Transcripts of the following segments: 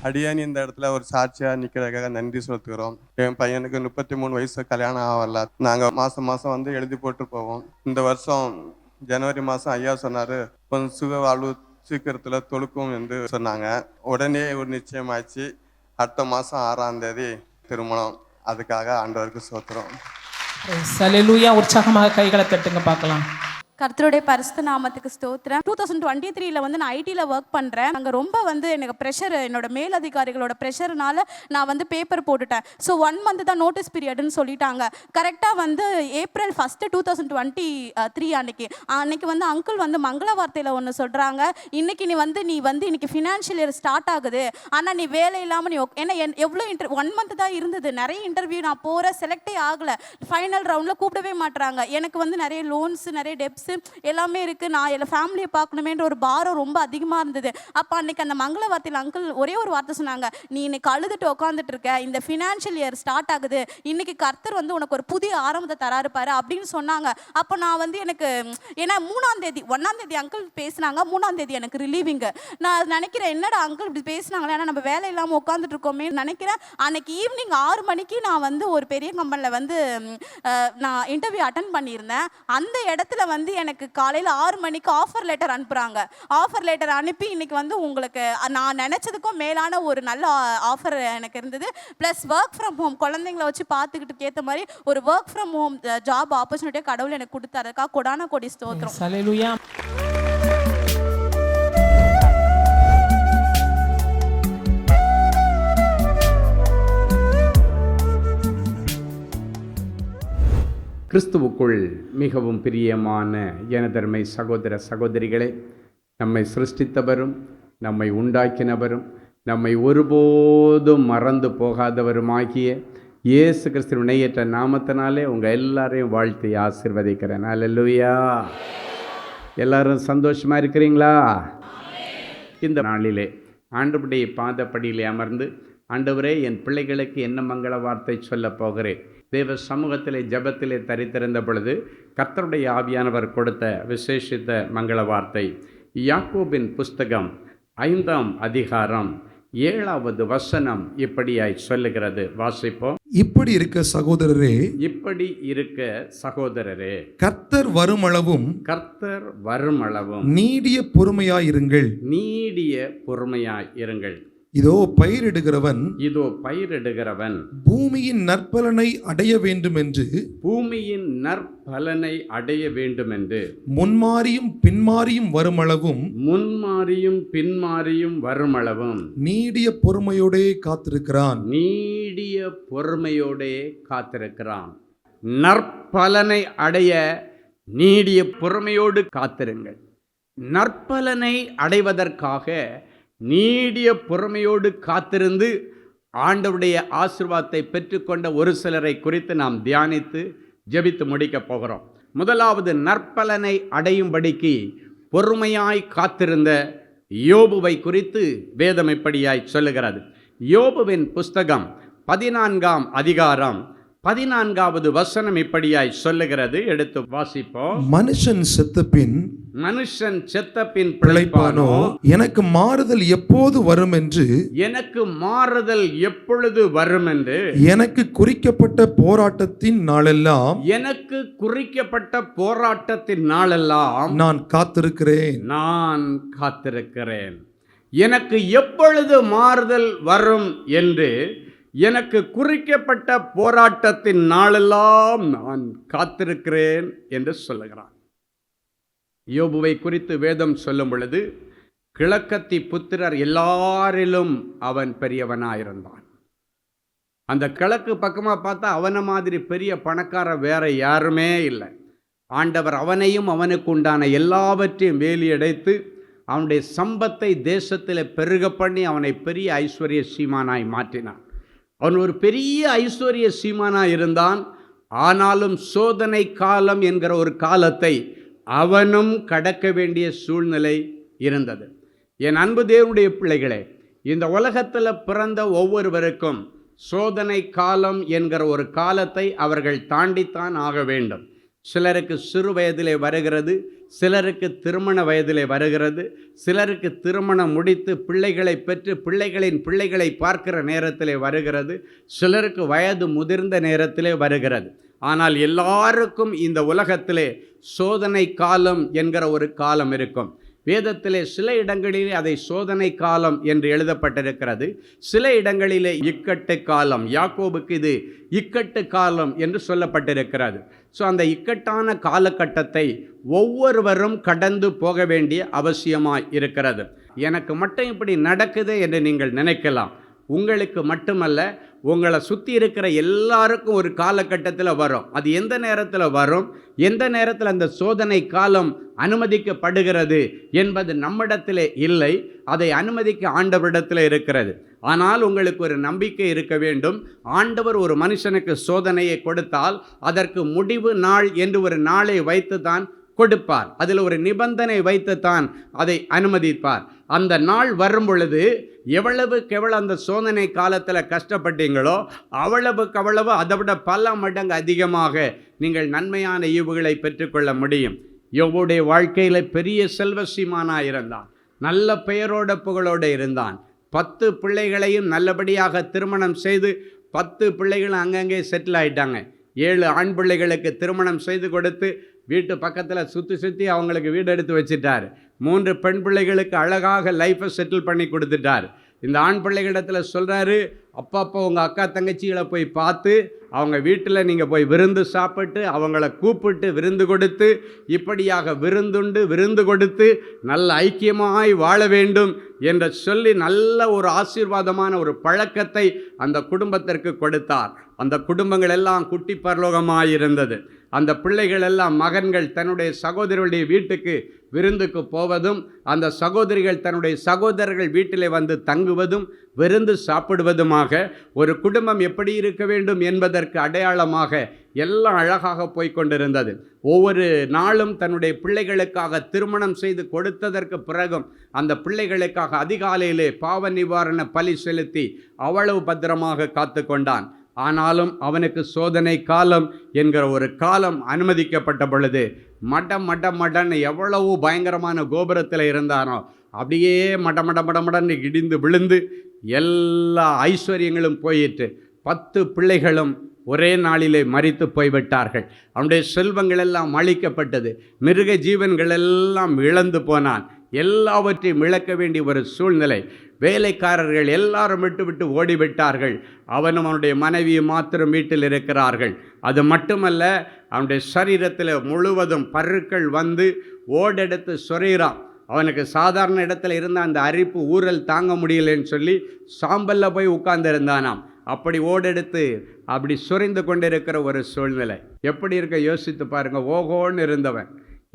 அடியானி இந்த இடத்துல ஒரு சாட்சியா நிக்கிறதுக்காக நன்றி செலுத்துகிறோம். என் பையனுக்கு 33 வயசு, கல்யாணம் ஆகல. நாங்க மாசம் மாசம் வந்து எழுதி போட்டு போவோம். இந்த வருஷம் ஜனவரி மாசம் ஐயா சொன்னாரு, கொஞ்சம் சுக வாழ்வு சீக்கிரத்துல தொழுக்கும் என்று சொன்னாங்க. உடனே ஒரு நிச்சயமாச்சு. அடுத்த மாசம் 6ஆம் தேதி திருமணம். அதுக்காக ஆண்டவருக்கு ஸ்தோத்திரம். ஹல்லேலூயா. உற்சாகமாக கைகளை தட்டுங்க பார்க்கலாம். கர்த்தருடைய பரிசுத்த நாமத்துக்கு ஸ்தோத்திரம். 2023 வந்து நான் ஐடியில் ஒர்க் பண்ணுறேன். அங்கே ரொம்ப வந்து எனக்கு ப்ரெஷர், என்னோட மேலதிகாரிகளோட ப்ரெஷர்னால நான் வந்து பேப்பர் போட்டுட்டேன். ஸோ 1 மந்த் தான் நோட்டீஸ் பீரியட்னு சொல்லிட்டாங்க. கரெக்டாக வந்து April 1, 2023 அன்னைக்கு வந்து அங்கிள் வந்து மங்கள வார்த்தையில் ஒன்று சொல்கிறாங்க. நீ வந்து இன்னைக்கு ஃபினான்ஷியல் இயர் ஸ்டார்ட் ஆகுது, ஆனால் நீ வேலை இல்லாமல் நீ ஏன்னா எவ்வளோ 1 மந்த் தான் இருந்தது. நிறைய இன்டர்வியூ நான் போகிறேன், செலக்டே ஆகலை. ஃபைனல் ரவுண்டில் கூப்பிடவே மாட்டுறாங்க. எனக்கு வந்து நிறைய லோன்ஸ், நிறைய டெப்ஸ் எல்லாமே இருக்கு. நான் எல்லாம் ஃபேமிலியை பார்க்கணுமேன்ற ஒரு பாரம் ரொம்ப அதிகமாக இருந்தது. அப்போ அன்னைக்கு அந்த மங்கள வார்த்தையில் அங்கிள் ஒரே ஒரு வார்த்தை சொன்னாங்க, நீ இன்னைக்கு அழுதுட்டு உட்காந்துட்டு இருக்க, இந்த ஃபினான்ஷியல் இயர் ஸ்டார்ட் ஆகுது, இன்னைக்கு கர்த்தர் வந்து உனக்கு ஒரு புதிய ஆரம்பத்தை தராரு பாரு அப்படின்னு சொன்னாங்க. அப்போ நான் வந்து எனக்கு ஏன்னா 1ஆம் தேதி அங்கிள் பேசினாங்க, 3ஆம் தேதி எனக்கு ரிலீவிங்கு. நான் நினைக்கிறேன், என்னடா அங்கிள் இப்படி பேசினாங்களே, ஏன்னா நம்ம வேலை இல்லாமல் உட்காந்துட்டு இருக்கோமே நினைக்கிறேன். அன்னைக்கு ஈவினிங் 6 மணிக்கு நான் வந்து ஒரு பெரிய கம்பெனியில் வந்து நான் இன்டர்வியூ அட்டன் பண்ணியிருந்தேன். அந்த இடத்துல வந்து எனக்கு காலையில் 6 மணிக்கு ஆஃபர் லெட்டர் அனுப்புகிறாங்க. ஆஃபர் லெட்டர் அனுப்பி இன்னைக்கு வந்து உங்களுக்கு நான் நினச்சதுக்கும் மேலான ஒரு நல்ல ஆஃபர் எனக்கு இருந்தது. ப்ளஸ் ஒர்க் ஃப்ரம் ஹோம், குழந்தைங்கள வச்சு பார்த்துக்கிட்டு ஏற்ற மாதிரி ஒரு ஒர்க் ஃப்ரம் ஹோம் ஜாப் ஆப்பர்ச்சுனிட்டியை கடவுள் எனக்கு கொடுத்தாருக்கா. கொடான கொடி ஸ்தோத்திரம். ஹல்லேலூயா. கிறிஸ்துவுக்குள் மிகவும் பிரியமான எனதருமை சகோதர சகோதரிகளே, நம்மை சிருஷ்டித்தவரும் நம்மை உண்டாக்கினவரும் நம்மை ஒருபோதும் மறந்து போகாதவருமாகிய இயேசு கிறிஸ்துவின் இணையற்ற நாமத்தினாலே உங்கள் எல்லாரையும் வாழ்த்தி ஆசீர்வதிக்கிறேன். அல்லேலூயா. எல்லாரும் சந்தோஷமாக இருக்கிறீங்களா? இந்த நாளிலே ஆண்டவருடைய பாதப்படியிலே அமர்ந்து, ஆண்டவரே, என் பிள்ளைகளுக்கு என்ன மங்கள வார்த்தை சொல்ல போகிறேன். தேவ சமூகத்திலே ஜபத்திலே தரித்திருந்த பொழுது கர்த்தருடைய ஆவியானவர் கொடுத்த விசேஷித்த மங்கள வார்த்தை யாக்கோபின் புஸ்தகம் 5ஆம் அதிகாரம் 7வது வசனம் இப்படியாய் சொல்லுகிறது. வாசிப்போம். இப்படி இருக்க சகோதரரே, கர்த்தர் வருமளவும் நீடிய பொறுமையாயிருங்கள். இதோ பயிரிடுகிறவன் பூமியின் நற்பலனை அடைய வேண்டும் என்று முன்மாறியும் பின்மாறியும் வருமளவும் நீடிய பொறுமையோடே காத்திருக்கிறான். நற்பலனை அடைய நீடிய பொறுமையோடு காத்திருங்கள். நற்பலனை அடைவதற்காக நீடிய பொறுமையோடு காத்திருந்து ஆண்டவருடைய ஆசீர்வாதத்தை பெற்றுக்கொண்ட ஒரு சிலரை குறித்து நாம் தியானித்து ஜெபித்து முடிக்கப் போகிறோம். முதலாவது, நற்பலனை அடையும்படிக்கு பொறுமையாய் காத்திருந்த யோபுவை குறித்து வேதம் இப்படியாய் சொல்லுகிறது. யோபுவின் புஸ்தகம் 14ஆம் அதிகாரம் 14வது வசனம் இப்படியாய் சொல்லுகிறது. எடுத்து வாசிப்போம். மனுஷன் செத்த பின் பிழைப்பானோ? எனக்கு மாறுதல் எப்பொழுது வரும் என்று எனக்கு குறிக்கப்பட்ட போராட்டத்தின் நாளெல்லாம் நான் காத்திருக்கிறேன். எனக்கு எப்பொழுது மாறுதல் வரும் என்று எனக்கு குறிக்கப்பட்ட போராட்டத்தின் நாளெல்லாம் நான் காத்திருக்கிறேன் என்று சொல்லுகிறான். யோபுவை குறித்து வேதம் சொல்லும் பொழுது, கிழக்கத்தி புத்திரர் எல்லாரிலும் அவன் பெரியவனாயிருந்தான். அந்த கிழக்கு பக்கமாக பார்த்தா அவனை மாதிரி பெரிய பணக்கார வேற யாருமே இல்லை. ஆண்டவர் அவனையும் அவனுக்கு உண்டான எல்லாவற்றையும் வேலியடைத்து அவனுடைய சம்பத்தை தேசத்தில் பெருக பண்ணி அவனை பெரிய ஐஸ்வர்ய சீமானாய் மாற்றினான். அவன் ஒரு பெரிய ஐஸ்வர்ய சீமானாய் இருந்தான். ஆனாலும் சோதனை காலம் என்கிற ஒரு காலத்தை அவனும் கடக்க வேண்டிய சூழ்நிலை இருந்தது. என் அன்பு தேவனுடைய பிள்ளைகளே, இந்த உலகத்தில் பிறந்த ஒவ்வொருவருக்கும் சோதனை காலம் என்கிற ஒரு காலத்தை அவர்கள் தாண்டித்தான் ஆக வேண்டும். சிலருக்கு சிறு வயதிலே வருகிறது, சிலருக்கு திருமண வயதிலே வருகிறது, சிலருக்கு திருமணம் முடித்து பிள்ளைகளை பெற்று பிள்ளைகளின் பிள்ளைகளை பார்க்கிற நேரத்திலே வருகிறது, சிலருக்கு வயது முதிர்ந்த நேரத்திலே வருகிறது. ஆனால் எல்லாருக்கும் இந்த உலகத்திலே சோதனை காலம் என்கிற ஒரு காலம் இருக்கும். வேதத்திலே சில இடங்களிலே அதை சோதனை காலம் என்று எழுதப்பட்டிருக்கிறது, சில இடங்களிலே இக்கட்டு காலம். யாக்கோபுக்கு இது இக்கட்டு காலம் என்று சொல்லப்பட்டிருக்கிறது. ஸோ அந்த இக்கட்டான காலகட்டத்தை ஒவ்வொருவரும் கடந்து போக வேண்டிய அவசியமாய் இருக்கிறது. எனக்கு மட்டும் இப்படி நடக்குது என்று நீங்கள் நினைக்கலாம். உங்களுக்கு மட்டுமல்ல, உங்களை சுற்றி இருக்கிற எல்லாருக்கும் ஒரு காலகட்டத்தில் வரும். அது எந்த நேரத்தில் வரும், எந்த நேரத்தில் அந்த சோதனை காலம் அனுமதிக்கப்படுகிறது என்பது நம்மிடத்தில் இல்லை, அதை அனுமதிக்க ஆண்டவரிடத்தில் இருக்கிறது. ஆனால் உங்களுக்கு ஒரு நம்பிக்கை இருக்க வேண்டும். ஆண்டவர் ஒரு மனுஷனுக்கு சோதனையை கொடுத்தால் அதற்கு முடிவு நாள் என்று ஒரு நாளை வைத்து தான் கொடுப்பார். அதில் ஒரு நிபந்தனை வைத்துத்தான் அதை அனுமதிப்பார். அந்த நாள் வரும் பொழுது எவ்வளவுக்கு எவ்வளவு அந்த சோதனை காலத்தில் கஷ்டப்பட்டீங்களோ அவ்வளவுக்கு அவ்வளவு அதை விட பல மடங்கு அதிகமாக நீங்கள் நன்மையான ஈவுகளை பெற்றுக்கொள்ள முடியும். யோபுடைய வாழ்க்கையில் பெரிய செல்வசீமானாக இருந்தான், நல்ல பெயரோட புகழோடு இருந்தான். 10 பிள்ளைகளையும் நல்லபடியாக திருமணம் செய்து 10 பிள்ளைகளும் அங்கங்கே செட்டில் ஆகிட்டாங்க. 7 ஆண் பிள்ளைகளுக்கு திருமணம் செய்து கொடுத்து வீட்டு பக்கத்தில் சுற்றி அவங்களுக்கு வீடு எடுத்து வச்சுட்டார். 3 பெண் பிள்ளைகளுக்கு அழகாக லைஃப்பை செட்டில் பண்ணி கொடுத்துட்டார். இந்த ஆண் பிள்ளைகளிடத்தில் சொல்கிறாரு, அப்பப்போ உங்கள் அக்கா தங்கச்சிகளை போய் பார்த்து அவங்க வீட்டில் நீங்கள் போய் விருந்து சாப்பிட்டு அவங்கள கூப்பிட்டு விருந்து கொடுத்து இப்படியாக விருந்து கொடுத்து நல்ல ஐக்கியமாய் வாழ வேண்டும் என்று சொல்லி நல்ல ஒரு ஆசீர்வாதமான ஒரு பழக்கத்தை அந்த குடும்பத்திற்கு கொடுத்தார். அந்த குடும்பங்கள் எல்லாம் குட்டி பரலோகமாயிருந்தது. அந்த பிள்ளைகள் எல்லாம் மகன்கள் தன்னுடைய சகோதரர்களுடைய வீட்டுக்கு விருந்துக்கு போவதும், அந்த சகோதரிகள் தன்னுடைய சகோதரர்கள் வீட்டிலே வந்து தங்குவதும் விருந்து சாப்பிடுவதுமாக ஒரு குடும்பம் எப்படி இருக்க வேண்டும் என்பதற்கு அடையாளமாக எல்லாம் அழகாக போய்கொண்டிருந்தது. ஒவ்வொரு நாளும் தன்னுடைய பிள்ளைகளுக்காக திருமணம் செய்து கொடுத்ததற்கு பிறகும் அந்த பிள்ளைகளுக்காக அதிகாலையிலே பாவ நிவாரண பலி செலுத்தி அவ்வளவு பத்திரமாக காத்து கொண்டான். ஆனாலும் அவனுக்கு சோதனை காலம் என்கிற ஒரு காலம் அனுமதிக்கப்பட்ட பொழுது மடன்னு எவ்வளவு பயங்கரமான கோபுரத்தில் இருந்தானோ அப்படியே மடன்னு இடிந்து விழுந்து எல்லா ஐஸ்வர்யங்களும் போயிட்டு 10 பிள்ளைகளும் ஒரே நாளிலே மரித்து போய்விட்டார்கள். அவனுடைய செல்வங்கள் எல்லாம் அழிக்கப்பட்டது. மிருக ஜீவன்கள் எல்லாம் இழந்து போனான். எல்லாவற்றையும் இழக்க வேண்டிய ஒரு சூழ்நிலை. வேலைக்காரர்கள் எல்லாரும் விட்டு ஓடிவிட்டார்கள். அவனும் அவனுடைய மனைவியும் மாத்திரம் வீட்டில் இருக்கிறார்கள். அது மட்டுமல்ல, அவனுடைய சரீரத்தில் முழுவதும் பருக்கள் வந்து ஓடெடுத்து சொறையிறான். அவனுக்கு சாதாரண இடத்துல இருந்த அந்த அரிப்பு ஊரல் தாங்க முடியலன்னு சொல்லி சாம்பலில் போய் உட்கார்ந்துருந்தானாம். அப்படி ஓடெடுத்து அப்படி சுரைந்து கொண்டிருக்கிற ஒரு சூழ்நிலை. எப்படி இருக்க யோசித்து பாருங்கள். ஓகோன்னு இருந்தவன்,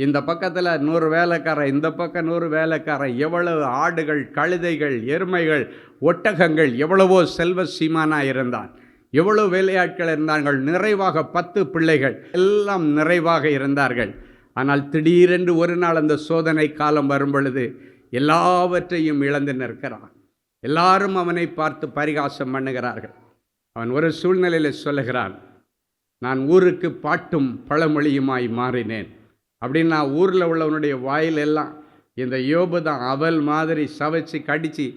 இந்த பக்கத்தில் 100 வேலைக்காரன், இந்த பக்கம் 100 வேலைக்காரன், எவ்வளவு ஆடுகள், கழுதைகள், எருமைகள், ஒட்டகங்கள், எவ்வளவோ செல்வ சீமானாக இருந்தான். எவ்வளவு வேலையாட்கள் இருந்தார்கள். நிறைவாக 10 பிள்ளைகள் எல்லாம் நிறைவாக இருந்தார்கள். ஆனால் திடீரென்று ஒரு நாள் அந்த சோதனை காலம் வரும் பொழுது எல்லாவற்றையும் இழந்து நிற்கிறான். எல்லாரும் அவனை பார்த்து பரிகாசம் பண்ணுகிறார்கள். அவன் ஒரு சூழ்நிலையில் சொல்லுகிறான், நான் ஊருக்கு பாட்டும் பழமொழியுமாய் மாறினேன் அப்படின்னு. நான் ஊரில் உள்ளவனுடைய வாயிலெல்லாம் இந்த யோபு தான் அவல் மாதிரி சவைச்சு கடித்து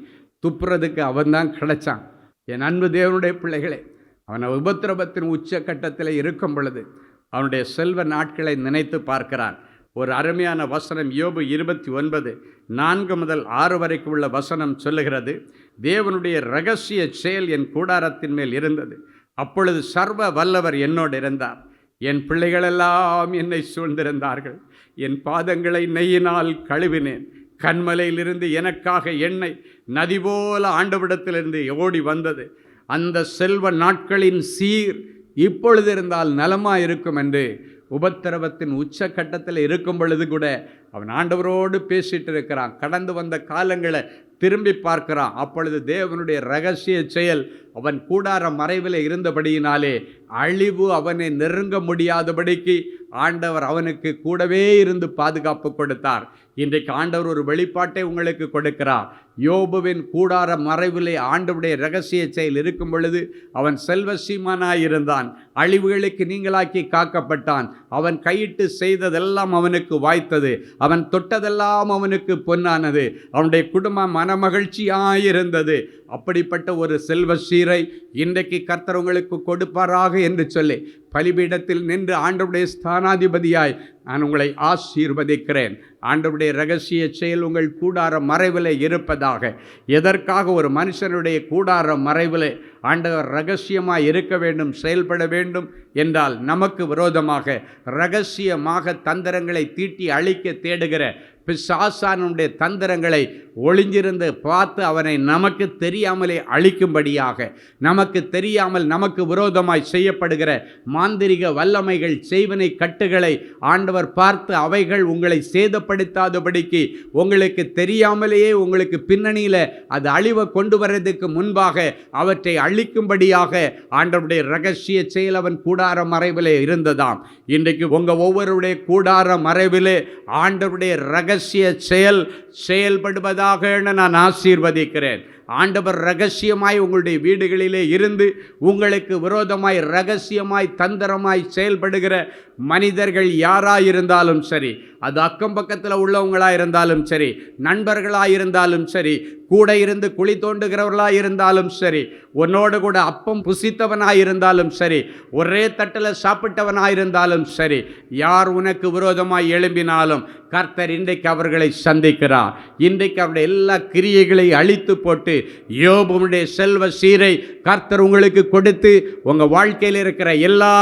துப்புறதுக்கு அவன் தான் கிடைச்சான். என் அன்பு தேவனுடைய பிள்ளைகளே, அவனை உபத்திரவத்தின் உச்சக்கட்டத்தில் இருக்கும் பொழுது அவனுடைய செல்வ நாட்களை நினைத்து பார்க்கிறான். ஒரு அருமையான வசனம் யோபு 29 4 முதல் 6 வரைக்கும் உள்ள வசனம் சொல்லுகிறது, தேவனுடைய இரகசிய செயல் என் கூடாரத்தின் மேல் இருந்தது. அப்பொழுது சர்வ வல்லவர் என்னோடு இருந்தார். என் பிள்ளைகளெல்லாம் என்னை சூழ்ந்திருந்தார்கள். என் பாதங்களை நெய்யினால் கழுவினேன். கண்மலையிலிருந்து எனக்காக எண்ணெய் நதி போல ஆண்டவிடத்திலிருந்து ஓடி வந்தது. அந்த செல்வ நாட்களின் சீர் இப்பொழுது இருந்தால் நலமாக இருக்கும் என்று உபத்திரவத்தின் உச்சக்கட்டத்தில் இருக்கும் பொழுது கூட அவன் ஆண்டவரோடு பேசிட்டு இருக்கிறான். கடந்து வந்த காலங்களை திரும்பி பார்க்கிறான். அப்பொழுது தேவனுடைய இரகசிய செயல் அவன் கூடார மறைவில் இருந்தபடியினாலே அழிவு அவனை நெருங்க முடியாதபடிக்கு ஆண்டவர் அவனுக்கு கூடவே இருந்து பாதுகாப்பு கொடுத்தார். இன்றைக்கு ஆண்டவர் ஒரு வெளிப்பாட்டை உங்களுக்கு கொடுக்கிறார். யோபுவின் கூடார மறைவிலே ஆண்டவருடைய இரகசிய செயல் இருக்கும் பொழுது அவன் செல்வ சீமானாயிருந்தான், அழிவுகளுக்கு நீங்களாக்கி காக்கப்பட்டான். அவன் கையிட்டு செய்ததெல்லாம் அவனுக்கு வாய்த்தது, அவன் தொட்டதெல்லாம் அவனுக்கு பொன்னானது, அவனுடைய குடும்பம் மனமகிழ்ச்சியாயிருந்தது. அப்படிப்பட்ட ஒரு செல்வ சீரை இன்றைக்கு கர்த்தர் உங்களுக்கு கொடுப்பாராக என்று சொல்லி பலிபீடத்தில் நின்று ஆண்டவருடைய ஸ்தானாதிபதியாய் நான் உங்களை ஆசீர்வதிக்கிறேன். ஆண்டவருடைய இரகசிய செயல் உங்கள் கூடார மறைவில் இருப்பதாக. எதற்காக ஒரு மனுஷனுடைய கூடார மறைவில் ஆண்டவர் இரகசியமாக இருக்க வேண்டும், செயல்பட வேண்டும் என்றால் நமக்கு விரோதமாக இரகசியமாக தந்திரங்களை தீட்டி அழிக்க தேடுகிற பிசாசானுடைய தந்திரங்களை ஒளிஞ்சிருந்து பார்த்து அவனை நமக்கு தெரியாமலே அழிக்கும்படியாக, நமக்கு தெரியாமல் நமக்கு விரோதமாய் செய்யப்படுகிற மாந்திரிக வல்லமைகள், செய்வினை கட்டுகளை ஆண்டவர் பார்த்து அவைகள் உங்களை சேதப்படுத்தாதபடிக்கு உங்களுக்கு தெரியாமலேயே உங்களுக்கு பின்னணியில் அது அழிவை கொண்டு வர்றதுக்கு முன்பாக அவற்றை அழிக்கும்படியாக ஆண்டவருடைய இரகசிய செயல் அவன் கூடார மறைவிலே இருந்ததாம். இன்றைக்கு உங்கள் ஒவ்வொருடைய கூடார மறைவிலே ஆண்டவருடைய இரகசிய செயல் செயல்படுவதாக நான் ஆசீர்வதிக்கிறேன். ஆண்டவர் இரகசியமாய் உங்களுடைய வீடுகளிலே இருந்து உங்களுக்கு விரோதமாய் இரகசியமாய் தந்திரமாய் செயல்படுகிற மனிதர்கள் யாராயிருந்தாலும் சரி, அது அக்கம் பக்கத்தில் உள்ளவங்களாக இருந்தாலும் சரி, நண்பர்களாக இருந்தாலும் சரி, கூட இருந்து குழி தோண்டுகிறவர்களாக இருந்தாலும் சரி, உன்னோடு கூட அப்பம் புசித்தவனாக இருந்தாலும் சரி, ஒரே தட்டில் சாப்பிட்டவனாக இருந்தாலும் சரி, யார் உனக்கு விரோதமாய் எழும்பினாலும் கர்த்தர் இன்றைக்கு அவர்களை சந்திக்கிறார். இன்றைக்கு அவருடைய எல்லா கிரியைகளை அழித்து போட்டு யோபுடைய செல்வ சீரை கர்த்தர் உங்களுக்கு கொடுத்து உங்கள் வாழ்க்கையில் இருக்கிற எல்லா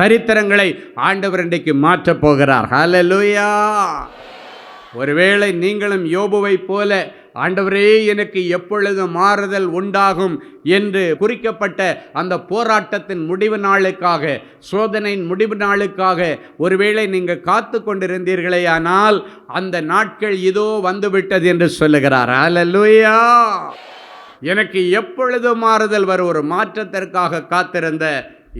தரித்திரங்களை ஆண்டவர் இன்றைக்கு மாற்றப் போகிறார். ஹல்லேலூயா. ஒருவேளை நீங்களும் யோபுவை போல ஆண்டவரே எனக்கு எப்பொழுது மாறுதல் உண்டாகும் என்று குறிக்கப்பட்ட அந்த போராட்டத்தின் முடிவு நாளுக்காக, சோதனையின் முடிவு நாளுக்காக ஒருவேளை நீங்கள் காத்து கொண்டிருந்தீர்களே, ஆனால் அந்த நாட்கள் இதோ வந்துவிட்டது என்று சொல்லுகிறார். ஹல்லேலூயா. எனக்கு எப்பொழுது மாறுதல் வரும், ஒரு மாற்றத்திற்காக காத்திருந்த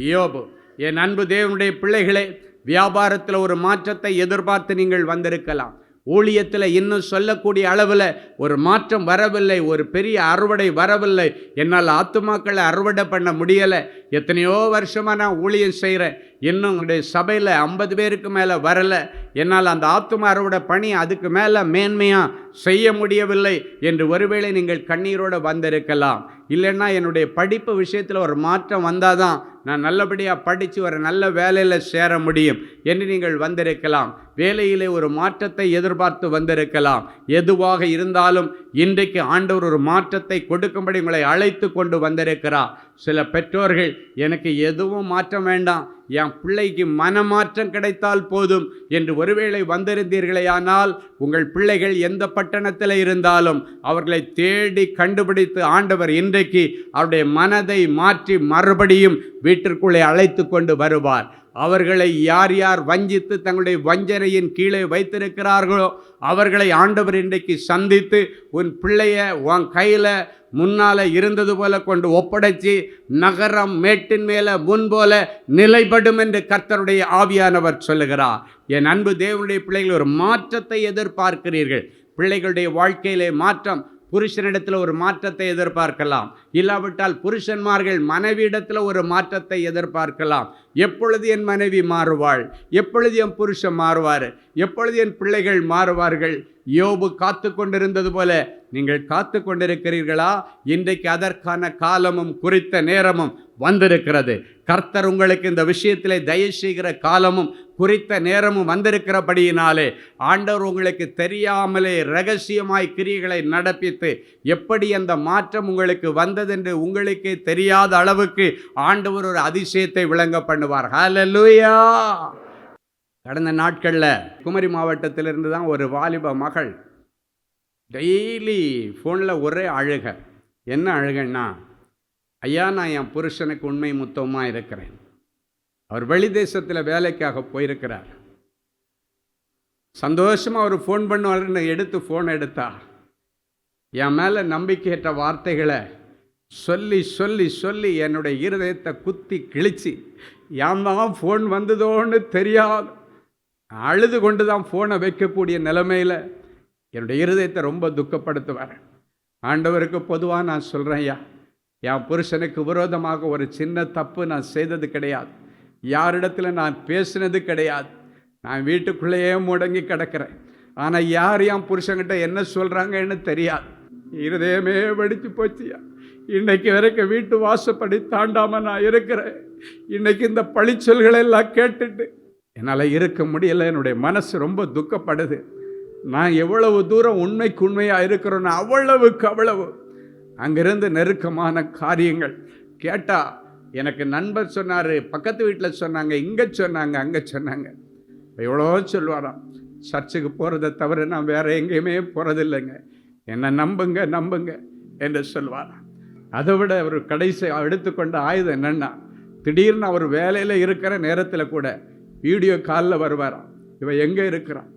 யோபு. என் அன்பு தேவனுடைய பிள்ளைகளே, வியாபாரத்தில் ஒரு மாற்றத்தை எதிர்பார்த்து நீங்கள் வந்திருக்கலாம். ஊழியத்தில் இன்னும் சொல்லக்கூடிய அளவில் ஒரு மாற்றம் வரவில்லை, ஒரு பெரிய அறுவடை வரவில்லை, என்னால் ஆத்துமாக்களை அறுவடை பண்ண முடியலை, எத்தனையோ வருஷமாக நான் ஊழியம் செய்கிறேன், இன்னும் உங்களுடைய சபையில் 50 பேருக்கு மேலே வரலை, என்னால் அந்த ஆத்தும அறுவடை பணி அதுக்கு மேலே மேன்மையாக செய்ய முடியவில்லை என்று ஒருவேளை நீங்கள் கண்ணீரோடு வந்திருக்கலாம். இல்லைன்னா என்னுடைய படிப்பு விஷயத்தில் ஒரு மாற்றம் வந்தால் தான் நான் நல்லபடியாக படித்து ஒரு நல்ல வேலையில் சேர முடியும் என்று நீங்கள் வந்திருக்கலாம். வேலையிலே ஒரு மாற்றத்தை எதிர்பார்த்து வந்திருக்கலாம். எதுவாக இருந்தாலும் இன்றைக்கு ஆண்டவர் ஒரு மாற்றத்தை கொடுக்கும்படி உங்களை அழைத்து கொண்டு வந்திருக்கிறார். சில பெற்றோர்கள் எனக்கு எதுவும் மாற்றம் வேண்டாம், என் பிள்ளைக்கு மனமாற்றம் கிடைத்தால் போதும் என்று ஒருவேளை வந்திருந்தீர்களேயானால் உங்கள் பிள்ளைகள் எந்த பட்டணத்தில் இருந்தாலும் அவர்களை தேடி கண்டுபிடித்து ஆண்டவர் இன்றைக்கு அவருடைய மனதை மாற்றி மறுபடியும் வீட்டிற்குள்ளே அழைத்து கொண்டு வருவார். அவர்களை யார் யார் வஞ்சித்து தங்களுடைய வஞ்சனையின் கீழே வைத்திருக்கிறார்களோ அவர்களை ஆண்டவர் இன்றைக்கு சந்தித்து உன் பிள்ளைய உன் கையில் முன்னால் இருந்தது போல கொண்டு ஒப்படைச்சி நகரம் மேட்டின் மேலே முன்போல நிலைப்படும் என்று கர்த்தருடைய ஆவியானவர் சொல்லுகிறார். என் அன்பு தேவனுடைய பிள்ளைகள், ஒரு மாற்றத்தை எதிர்பார்க்கிறீர்கள். பிள்ளைகளுடைய வாழ்க்கையிலே மாற்றம், புருஷனிடத்தில் ஒரு மாற்றத்தை எதிர்பார்க்கலாம், இல்லாவிட்டால் புருஷன்மார்கள் மனைவியிடத்தில் ஒரு மாற்றத்தை எதிர்பார்க்கலாம். எப்பொழுது என் மனைவி மாறுவாள், எப்பொழுது என் புருஷன் மாறுவார், எப்பொழுது என் பிள்ளைகள் மாறுவார்கள்? யோபு காத்து கொண்டிருந்தது போல நீங்கள் காத்து கொண்டிருக்கிறீர்களா? இன்றைக்கு அதற்கான காலமும் குறித்த நேரமும் வந்திருக்கிறது. கர்த்தர் உங்களுக்கு இந்த விஷயத்திலே தயவு செய்கிற காலமும் குறித்த நேரமும் வந்திருக்கிறபடியினாலே ஆண்டவர் உங்களுக்கு தெரியாமலே இரகசியமாய் கிரியைகளை நடப்பித்து எப்படி அந்த மாற்றம் உங்களுக்கு வந்ததென்று உங்களுக்கே தெரியாத அளவுக்கு ஆண்டவர் ஒரு அதிசயத்தை விளங்க பண்ணுவார். ஹல்லேலூயா. கடந்த நாட்களில் குமரி மாவட்டத்திலிருந்து தான் ஒரு வாலிப மகள் டெய்லி ஃபோனில் ஒரே அழுக. என்ன அழுகன்னா, ஐயா நான் என் புருஷனுக்கு உண்மை முத்தமாக இருக்கிறேன், அவர் வெளி தேசத்தில் வேலைக்காக போயிருக்கிறார், சந்தோஷமாக அவர் ஃபோன் பண்ணுவார்னு எடுத்து ஃபோன் எடுத்தா என் மேலே நம்பிக்கையற்ற வார்த்தைகளை சொல்லி சொல்லி சொல்லி என்னுடைய இருதயத்தை குத்தி கிழிச்சு ஏன் தான் ஃபோன் வந்ததோன்னு தெரியாது அழுது கொண்டு தான் ஃபோனை வைக்கக்கூடிய நிலைமையில் என்னுடைய இருதயத்தை ரொம்ப துக்கப்படுத்துவார். ஆண்டவருக்கு பொதுவாக நான் சொல்கிறேன், ஐயா, என் புருஷனுக்கு விரோதமாக ஒரு சின்ன தப்பு நான் செய்தது கிடையாது, யாரிடத்தில் நான் பேசினது கிடையாது, நான் வீட்டுக்குள்ளேயே முடங்கி கிடக்கிறேன். ஆனால் யார் என் புருஷன்கிட்ட என்ன சொல்கிறாங்கன்னு தெரியாது. இருதயமே வெடிச்சு போச்சியா. இன்னைக்கு வரைக்கும் வீட்டு வாசப்படி தாண்டாமல் நான் இருக்கிறேன். இன்னைக்கு இந்த பழிச்சொல்களெல்லாம் கேட்டுட்டு என்னால் இருக்க முடியலை. என்னுடைய மனசு ரொம்ப துக்கப்படுது. நான் எவ்வளவு தூரம் உண்மைக்கு உண்மையாக இருக்கிறோன்னு அவ்வளவுக்கு அவ்வளவு அங்கிருந்து நெருக்கமான காரியங்கள் கேட்டால் எனக்கு நண்பர் சொன்னார், பக்கத்து வீட்டில் சொன்னாங்க, இங்கே சொன்னாங்க, அங்கே சொன்னாங்க. எவ்வளோ சொல்லுவாராம், சர்ச்சுக்கு போகிறத தவிர நான் வேறு எங்கேயுமே போகிறதில்லைங்க, என்னை நம்புங்க நம்புங்க என்று சொல்வாராம். அதை விட அவர் கடைசி எடுத்துக்கொண்ட ஆயுதம் என்னென்னா, திடீர்னு அவர் வேலையில் இருக்கிற நேரத்தில் கூட வீடியோ காலில் வருவாராம். இவன் எங்கே இருக்கிறான்,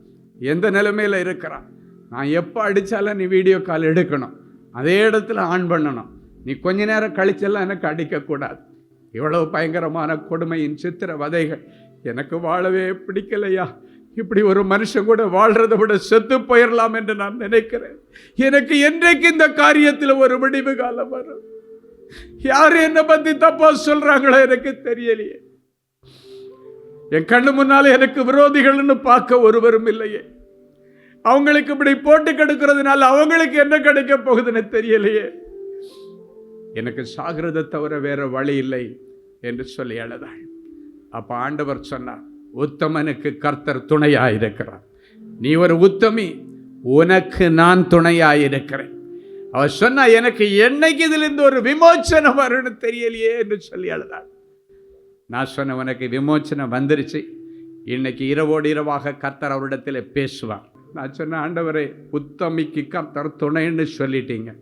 எந்த நிலைமையில் இருக்கிறான், நான் எப்போ அடித்தாலும் நீ வீடியோ கால் எடுக்கணும், அதே இடத்துல ஆன் பண்ணணும், நீ கொஞ்ச நேரம் கழிச்செல்லாம் எனக்கு அடிக்கக்கூடாது. இவ்வளவு பயங்கரமான கொடுமையின் சித்திர வதைகள் எனக்கு வாழவே பிடிக்கலையா. இப்படி ஒரு மனுஷன் கூட வாழ்றதை விட செத்து போயிடலாம் என்று நான் நினைக்கிறேன். எனக்கு என்றைக்கு இந்த காரியத்தில் ஒரு முடிவு காலம் வரும்? யார் என்னை பற்றி தப்பா சொல்றாங்களோ எனக்கு தெரியலையே. என் கண்ணு முன்னாலே எனக்கு விரோதிகள்னு பார்க்க ஒருவரும் இல்லையே. அவங்களுக்கு இப்படி போட்டு கெடுக்கிறதுனால அவங்களுக்கு என்ன கிடைக்க போகுதுன்னு தெரியலையே. எனக்கு சாகிறதை தவிர வேற வழி இல்லை என்று சொல்லி அழுதாள். அப்ப ஆண்டவர் சொன்னார், உத்தமனுக்கு கர்த்தர் துணையாயிருக்கிறார், நீ ஒரு உத்தமி, உனக்கு நான் துணையாயிருக்கிறேன். அவர் சொன்னா, எனக்கு என்னைக்கு இதிலிருந்து ஒரு விமோச்சனம் வரும்னு தெரியலையே என்று சொல்லி அழுதாள். நான் சொன்ன, உனக்கு விமோச்சனம் வந்துருச்சு. இன்னைக்கு இரவோடு இரவாக கர்த்தர் அவரிடத்தில் பேசுவார். நான் சொன்ன, ஆண்டவரே, உத்தமிக்கு கர்த்தர் துணைன்னு சொல்லிட்டீங்க,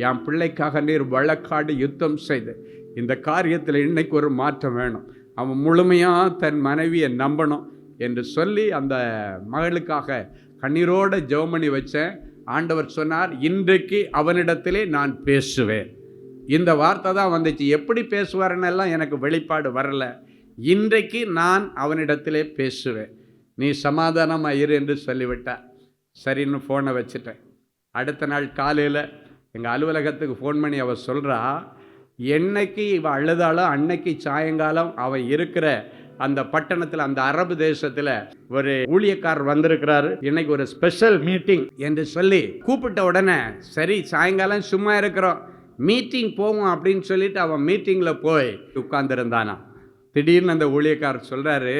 என் பிள்ளைக்காக நீர் வழக்காடு யுத்தம் செய்து இந்த காரியத்தில் இன்னைக்கு ஒரு மாற்றம் வேணும், அவன் முழுமையாக தன் மனைவியை நம்பணும் என்று சொல்லி அந்த மகளுக்காக கண்ணீரோடு ஜெபம் பண்ணி வச்சேன். ஆண்டவர் சொன்னார், இன்றைக்கு அவனிடத்திலே நான் பேசுவேன். இந்த வார்த்தை தான் வந்துச்சு. எப்படி பேசுவாருன்னெல்லாம் எனக்கு வெளிப்பாடு வரல. இன்றைக்கு நான் அவனிடத்திலே பேசுவேன், நீ சமாதானமாக இரு என்று சொல்லிவிட்டார். சரின்னு ஃபோனை வச்சுட்டேன். அடுத்த நாள் காலையில் எங்கள் அலுவலகத்துக்கு ஃபோன் பண்ணி அவள் சொல்கிறா, என்னைக்கு இவள் அழுதாலும் அன்னைக்கு சாயங்காலம் அவள் இருக்கிற அந்த பட்டணத்தில், அந்த அரபு தேசத்தில் ஒரு ஊழியக்காரர் வந்திருக்கிறாரு, இன்னைக்கு ஒரு ஸ்பெஷல் மீட்டிங் என்று சொல்லி கூப்பிட்ட உடனே, சரி சாயங்காலம் சும்மா இருக்கிறோம், மீட்டிங் போவோம் அப்படின்னு சொல்லிட்டு அவன் மீட்டிங்கில் போய் உட்கார்ந்துருந்தானா. திடீர்னு அந்த ஊழியக்காரர் சொல்கிறாரு,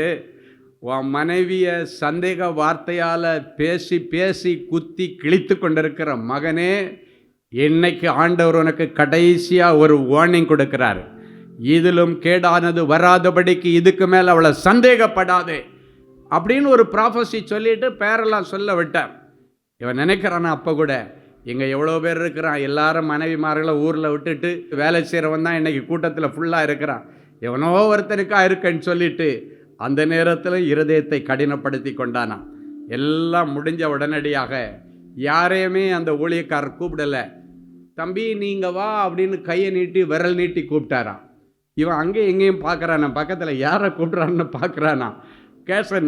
உன் மனைவியை சந்தேக வார்த்தையால் பேசி பேசி குத்தி கிழித்து கொண்டிருக்கிற மகனே, இன்னைக்கு ஆண்டவர் உனக்கு கடைசியாக ஒரு வார்னிங் கொடுக்கிறார், இதிலும் கேடானது வராதபடிக்கு இதுக்கு மேலே அவளை சந்தேகப்படாதே அப்படின்னு ஒரு ப்ராஃபஸி சொல்லிட்டு பேரெல்லாம் சொல்ல விட்டார். இவன் நினைக்கிறானா, அப்போ கூட இங்கே எவ்வளோ பேர் இருக்கிறான், எல்லாரும் மனைவிமார்களை ஊரில் விட்டுட்டு வேலை செய்கிறவன் தான் இன்றைக்கி கூட்டத்தில் ஃபுல்லாக இருக்கிறான், எவனோ ஒருத்தனுக்காக இருக்கேன்னு சொல்லிட்டு அந்த நேரத்தில் இருதயத்தை கடினப்படுத்தி கொண்டானா. எல்லாம் முடிஞ்ச உடனடியாக யாரையுமே அந்த ஊழியக்காரர் கூப்பிடலை. தம்பி நீங்கள் வா அப்படின்னு கையை நீட்டி விரல் நீட்டி கூப்பிட்டாரான். இவன் அங்கே எங்கேயும் பார்க்குறானா, பக்கத்தில் யாரை கூப்பிட்றான்னு பார்க்குறானா.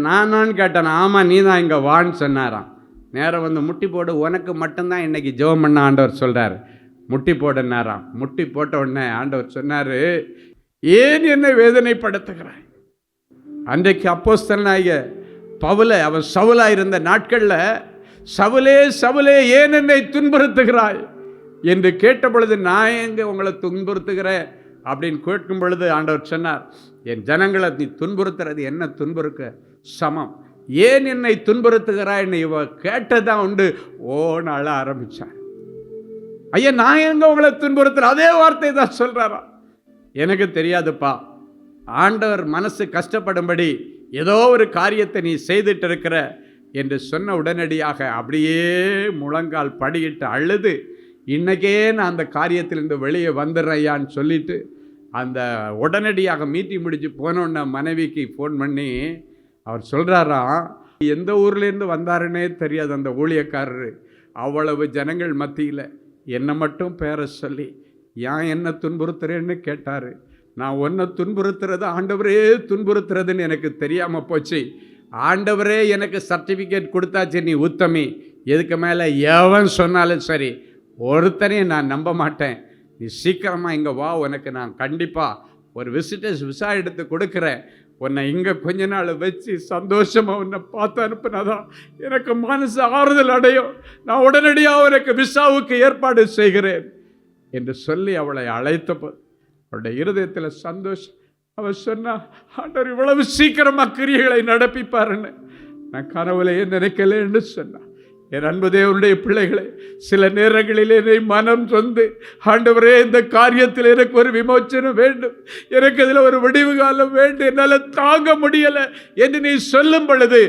நானான்னு கேட்டானா, ஆமாம் நீ தான் இங்கே வான்னு சொன்னாரான். நேரம் வந்து முட்டி போடு, உனக்கு மட்டும்தான் இன்றைக்கி ஜெபம் பண்ண ஆண்டவர் சொல்கிறார், முட்டி போடுனாராம். முட்டி போட்ட உடனே ஆண்டவர் சொன்னார், ஏன் என்னை வேதனைப்படுத்துகிறாய்? அன்றைக்கு அப்போஸ்தலனாகிய பவுலை, அவன் சவுலாக இருந்த நாட்களில், சவுலே சவுலே ஏன் என்னை துன்புறுத்துகிறாய் என்று கேட்ட பொழுது, நான் எங்கே உங்களை துன்புறுத்துகிறேன் அப்படின்னு கேட்கும் பொழுது ஆண்டவர் சொன்னார், என் ஜனங்களை நீ துன்புறுத்துறது என்ன துன்புறுக்க சமம், ஏன் என்னை துன்புறுத்துகிறாய்ன்னு இவ கேட்டதான் உண்டு. ஓன்னு அழ ஆரம்பிச்சான். ஐயா, நான் எங்க உங்களை துன்புறுத்துறேன்? அதே வார்த்தை தான் சொல்றாரா. எனக்கு தெரியாதுப்பா, ஆண்டவர் மனசு கஷ்டப்படும்படி ஏதோ ஒரு காரியத்தை நீ செய்துட்டு இருக்கிற என்று சொன்ன உடனடியாக அப்படியே முழங்கால் படியிட்டு அழுது, இன்னைக்கே நான் அந்த காரியத்திலிருந்து வெளியே வந்துடுறையான்னு சொல்லிட்டு அந்த உடனடியாக மீட்டிங் முடிச்சு போனோன்ன மனைவிக்கு ஃபோன் பண்ணி அவர் சொல்கிறாராம், எந்த ஊர்லேருந்து வந்தாருன்னே தெரியாது அந்த ஊழியக்காரரு, அவ்வளவு ஜனங்கள் மத்தியில் என்னை மட்டும் பேர சொல்லி ஏன் என்ன துன்புறுத்துறேன்னு கேட்டார். நான் ஒன்றை துன்புறுத்துறது ஆண்டவரே துன்புறுத்துறதுன்னு எனக்கு தெரியாமல் போச்சு. ஆண்டவரே எனக்கு சர்டிஃபிகேட் கொடுத்தாச்சு, நீ உத்தமி, எதுக்கு மேலே எவன் சொன்னாலும் சரி ஒருத்தனையும் நான் நம்ப மாட்டேன், நீ சீக்கிரமாக இங்கே வா, உனக்கு நான் கண்டிப்பாக ஒரு விசிட்டர்ஸ் விசா எடுத்து கொடுக்குறேன், உன்னை இங்கே கொஞ்ச நாள் வச்சு சந்தோஷமாக உன்னை பார்த்து அனுப்புனாதான் எனக்கு மனசு ஆறுதல் அடையும், நான் உடனடியாக உனக்கு விசாவுக்கு ஏற்பாடு செய்கிறேன் என்று சொல்லி அவளை அழைத்தபோது அவளுடைய இருதயத்தில் சந்தோஷம். அவள் சொன்னா, ஆண்டவர் இவ்வளவு சீக்கிரமாக கிரியைகளை நடப்பிப்பாருன்னு நான் கனவுலையே நினைக்கலன்னு சொன்னான். என் அன்பு தேவனுடைய பிள்ளைகளை, சில நேரங்களில் என்னை மனம் சொந்து, ஆண்டவரே இந்த காரியத்தில் எனக்கு ஒரு விமோச்சனம் வேண்டும், எனக்கு இதில் ஒரு விடிவு காலம் வேண்டும், என்னால் தாங்க முடியலை என்று நீ சொல்லும் பொழுது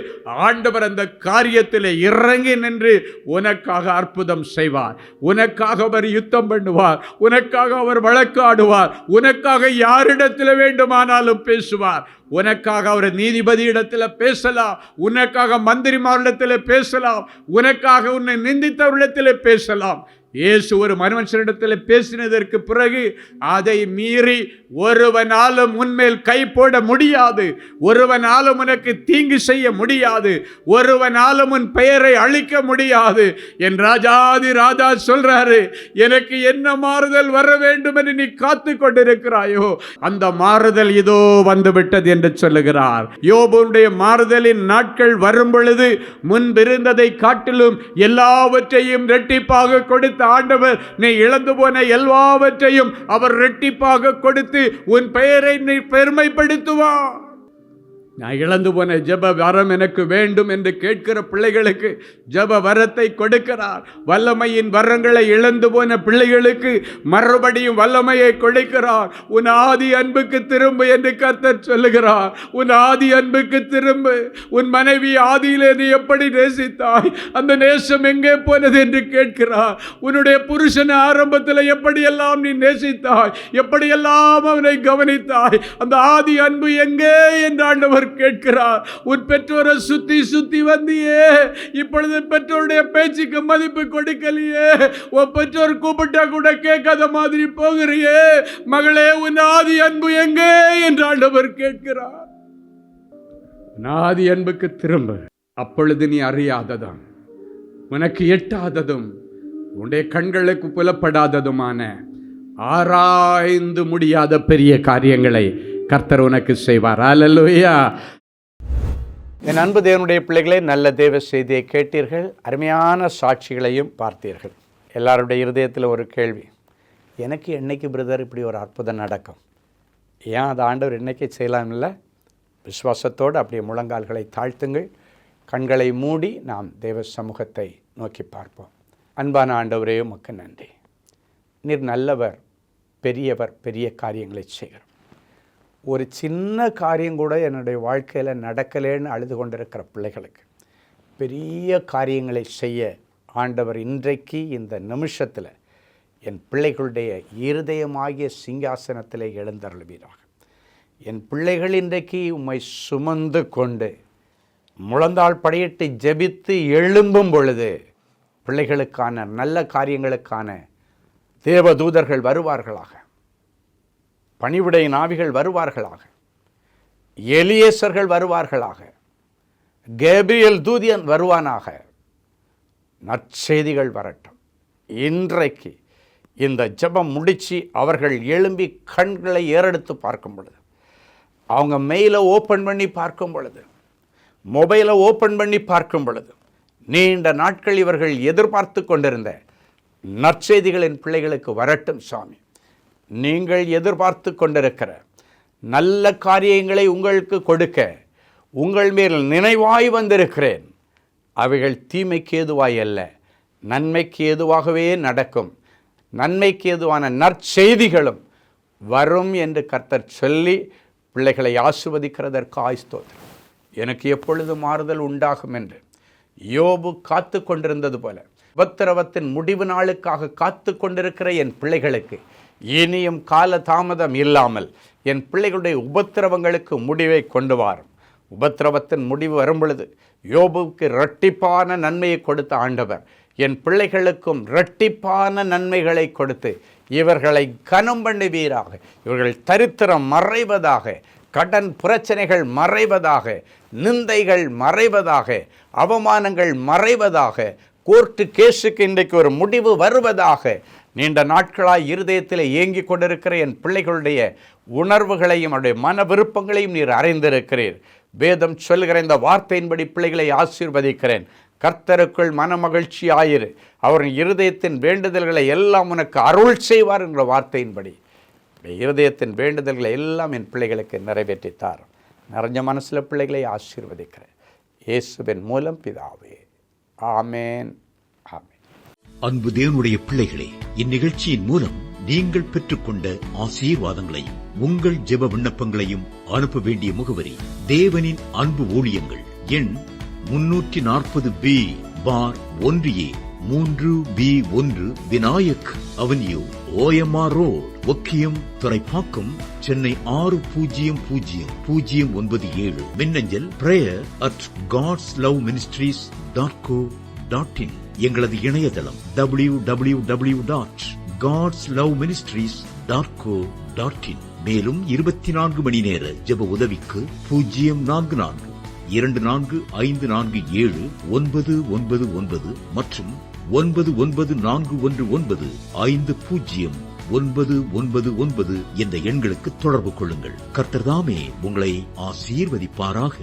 ஆண்டவர் அந்த காரியத்தில் இறங்கி நின்று உனக்காக அற்புதம் செய்வார். உனக்காக அவர் யுத்தம் பண்ணுவார், உனக்காக அவர் வழக்காடுவார், உனக்காக யாரிடத்தில் வேண்டுமானாலும் பேசுவார். உனக்காக அவர் நீதிபதியிடத்தில் பேசலாம், உனக்காக மந்திரிமாரிடத்தில் பேசலாம், உனக்காக உன்னை நிந்தித்தவரிடத்தில் பேசலாம். இயேசு ஒரு மனுஷனிடத்தில் பேசினதற்கு பிறகு அதை மீறி ஒருவனாலும் உன்மேல் கை போட முடியாது, ஒருவனாலும் உனக்கு தீங்கு செய்ய முடியாது, ஒருவனாலும் உன் பெயரை அழிக்க முடியாது. என் ராஜாதி ராஜா சொல்றாரு, எனக்கு என்ன மாறுதல் வர வேண்டும் என்று நீ காத்து கொண்டிருக்கிறாயோ அந்த மாறுதல் இதோ வந்துவிட்டது என்று சொல்லுகிறார். யோபுடைய மாறுதலின் நாட்கள் வரும் பொழுது முன்பிருந்ததை காட்டிலும் எல்லாவற்றையும் இரட்டிப்பாக கொடுத்த ஆண்டவர் நீ இழந்து போன எல்லாவற்றையும் அவர் இரட்டிப்பாக கொடுத்து உன் பெயரை நீ பெருமைப்படுத்துவார். நான் இழந்து போன ஜெப வரம் எனக்கு வேண்டும் என்று கேட்கிற பிள்ளைகளுக்கு ஜெப வரத்தை கொடுக்கிறார். வல்லமையின் வரங்களை இழந்து போன பிள்ளைகளுக்கு மறுபடியும் வல்லமையை கொடுக்கிறார். உன் ஆதி அன்புக்கு திரும்பு என்று கர்த்தர் சொல்லுகிறார். உன் ஆதி அன்புக்கு திரும்பு. உன் மனைவி ஆதியிலே நீ எப்படி நேசித்தாய், அந்த நேசம் எங்கே போனது என்று கேட்கிறார். உன்னுடைய புருஷனை ஆரம்பத்தில் எப்படியெல்லாம் நீ நேசித்தாய், எப்படியெல்லாம் அவனை கவனித்தாய், அந்த ஆதி அன்பு எங்கே என்று ஆண்டவர் கேட்கிறார். உன் பெற்றோரை சுத்தி சுத்தி வந்தியே, இப்பொழுது பெற்றோருடைய பேச்சுக்கு மதிப்பு கொடுக்கலையே, உன் பெற்றோர் கூப்பிட்டா கூட கேட்காத மாதிரி போகிறியே, மகளே உன் ஆதி அன்பு எங்கே என்று ஆண்டவர் கேட்கிறார். ஆதி அன்புக்கு திரும்ப. அப்பொழுது நீ அறியாததும் உனக்கு எட்டாததும் உன்னுடைய கண்களுக்கு புலப்படாததுமான ஆராய்ந்து முடியாத பெரிய காரியங்களை கர்த்தர் உனக்கு செய்வார். அல்லேலூயா. என் அன்பு தேவனுடைய பிள்ளைகளே, நல்ல தேவ செய்தியை கேட்டீர்கள், அருமையான சாட்சிகளையும் பார்த்தீர்கள். எல்லாருடைய இருதயத்தில் ஒரு கேள்வி, எனக்கு என்னைக்கு பிரதர் இப்படி ஒரு அற்புதம் நடக்கும், ஏன் அது ஆண்டவர் என்னைக்கு செய்யலாம் இல்லை? விசுவாசத்தோடு அப்படியே முழங்கால்களை தாழ்த்துங்கள், கண்களை மூடி நாம் தேவ சமூகத்தை நோக்கி பார்ப்போம். அன்பான ஆண்டவரே, உமக்கு நன்றி. நீர் நல்லவர், பெரியவர், பெரிய காரியங்களை செய்கிறார். ஒரு சின்ன காரியம் கூட என்னுடைய வாழ்க்கையில் நடக்கலேன்னு அழுது கொண்டிருக்கிற பிள்ளைகளுக்கு பெரிய காரியங்களை செய்ய ஆண்டவர் இன்றைக்கு இந்த நிமிஷத்தில் என் பிள்ளைகளுடைய இருதயமாகிய சிங்காசனத்திலே எழுந்தருளுவீராக. என் பிள்ளைகள் இன்றைக்கு உம்மை சுமந்து கொண்டு முழந்தாள் படியிட்டு ஜெபித்து எழும்பும் பொழுது பிள்ளைகளுக்கான நல்ல காரியங்களுக்கான தேவதூதர்கள் வருவார்களாக, பணிவிடை நாவிகள் வருவார்களாக, எலியேசர்கள் வருவார்களாக, கேப்ரியல் தூதியன் வருவானாக. நற்செய்திகள் வரட்டும். இன்றைக்கு இந்த ஜெபம் முடித்து அவர்கள் எழும்பி கண்களை ஏறெடுத்து பார்க்கும் பொழுது, அவங்க மெயிலை ஓப்பன் பண்ணி பார்க்கும் பொழுது, மொபைலை ஓப்பன் பண்ணி பார்க்கும் பொழுது, நீண்ட நாட்கள் இவர்கள் எதிர்பார்த்து கொண்டிருந்த நற்செய்திகளின் பிள்ளைகளுக்கு வரட்டும் சாமி. நீங்கள் எதிர்பார்த்து கொண்டிருக்கிற நல்ல காரியங்களை உங்களுக்கு கொடுக்க உங்கள் மேல் நினைவாய் வந்திருக்கிறேன். அவைகள் தீமைக்கு ஏதுவாய் அல்ல, நன்மைக்கு ஏதுவாகவே நடக்கும். நன்மைக்கு ஏதுவான நற்செய்திகளும் வரும் என்று கர்த்தர் சொல்லி பிள்ளைகளை ஆசீர்வதிக்கிறதற்கு ஸ்தோத்திரம். எனக்கு எப்பொழுது மாறுதல் உண்டாகும் என்று யோபு காத்து கொண்டிருந்தது போல உபத்திரவத்தின் முடிவு நாளுக்காக காத்து கொண்டிருக்கிற என் பிள்ளைகளுக்கு இனியும் கால தாமதம் இல்லாமல் என் பிள்ளைகளுடைய உபத்திரவங்களுக்கு முடிவை கொண்டு வாரும். உபத்திரவத்தின் முடிவு வரும் பொழுது யோபுவுக்கு இரட்டிப்பான நன்மையை கொடுத்த ஆண்டவர் என் பிள்ளைகளுக்கும் இரட்டிப்பான நன்மைகளை கொடுத்து இவர்களை கனம் பண்ணுவீராக. இவர்கள் தரித்திரம் மறைவதாக, கடன் பிரச்சனைகள் மறைவதாக, நிந்தைகள் மறைவதாக, அவமானங்கள் மறைவதாக, கோர்ட்டு கேஸுக்கு இன்றைக்கு ஒரு முடிவு வருவதாக. நீண்ட நாட்களாய் இருதயத்தில் ஏங்கிக் கொண்டிருக்கிற என் பிள்ளைகளுடைய உணர்வுகளையும் அவருடைய மன விருப்பங்களையும் நீர் அறிந்திருக்கிறீர். வேதம் சொல்கிற இந்த வார்த்தையின்படி பிள்ளைகளை ஆசீர்வதிக்கிறேன். கர்த்தருக்குள் மனமகிழ்ச்சி ஆயிரு, அவரின் இருதயத்தின் வேண்டுதல்களை எல்லாம் உனக்கு அருள் செய்வார் என்ற வார்த்தையின்படி இருதயத்தின் வேண்டுதல்களை எல்லாம் என் பிள்ளைகளுக்கு நிறைவேற்றித்தார். நிறைஞ்ச மனசில் பிள்ளைகளை ஆசீர்வதிக்கிறேன் இயேசுவின் மூலம் பிதாவே. ஆமேன், ஆமேன். அன்பு தேவனுடைய பிள்ளைகளே, இந்நிகழ்ச்சியின் மூலம் நீங்கள் பெற்றுக்கொண்ட ஆசீர்வாதங்களையும் உங்கள் ஜெப விண்ணப்பங்களையும் அனுப்ப வேண்டிய முகவரி தேவனின் அன்பு ஊழியங்கள், எண் 340B பார் 1A 3B1 Vinayak avenue, OMR road, Okkiyam, Thoraipakkam, Chennai 600097. மின்னஞ்சல் prayer@godsloveministries.co.in. எங்களது இணையதளம் www.godsloveministries.co.in. மேலும் 24 மணி நேர ஜெப உதவிக்கு 04454479999 மற்றும் 9941950999 என்ற எண்களுக்கு தொடர்பு கொள்ளுங்கள். கர்த்தர் தாமே உங்களை ஆசீர்வதிப்பாராக.